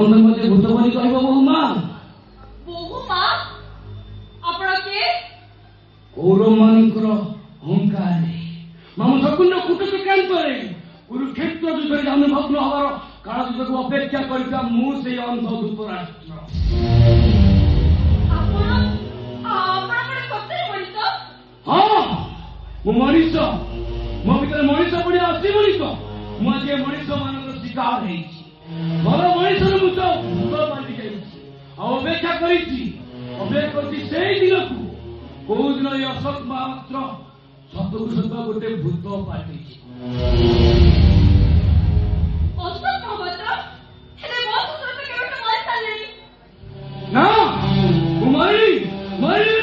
कौन मते भूत बोली कहब बहु मां बहु मां आपण के कौरव मानकर अहंकार माम शकुन कुट चक्रांतरे कुरुक्षेत्र युद्धरे जन्मभग्न हबार कालदूत को अपेक्षा करिता मु से अंध धृतराष्ट्र आपण सत्य मनीष हाँ मु मनीष मो भीतर मनीष पड़ी आसी मनीष मुझे मनीष मान शिकार भल मनीष मुझ भूत बांधि जाइए अपेक्षा कर से दिन को कौ दिन ये अशोक मात्र सतु सत गोटे भूत पाटी ना मरी मरी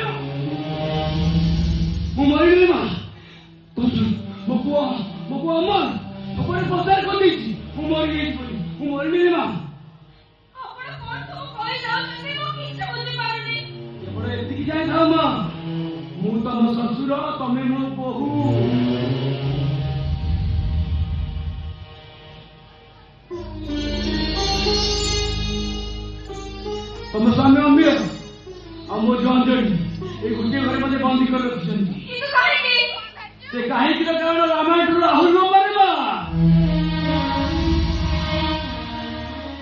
मरी मां तो मो को अमर तो प्रचार कर दी मरी मां जाए था मां मु तम ससुर तमे मो बहु तम स्वामी अमीर आ मो जंजड़ी ए गुटे घर मते बंदी कर रखछंती से काहे कि कारण रामायण राहुल लंबा रे बा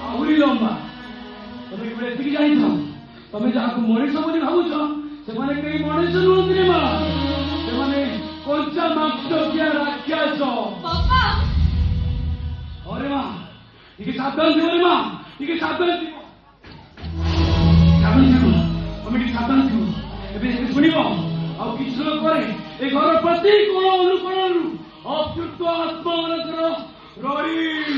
आहुरी लंबा तमे कि एतिकी जानि था तमे जाको मनीष बोली भाबुछ से माने कई मनीष नुहति रे मा से माने कंचा मात्र किया राक्षस बाबा अरे मां इके सावधान दियो रे मां इके सावधान दियो तमे कि सावधान दियो एबे सुनिबो आ किछ लोग करे ए घर प्रति कोन अनुकोण अतृप्त आत्मा मानकर रही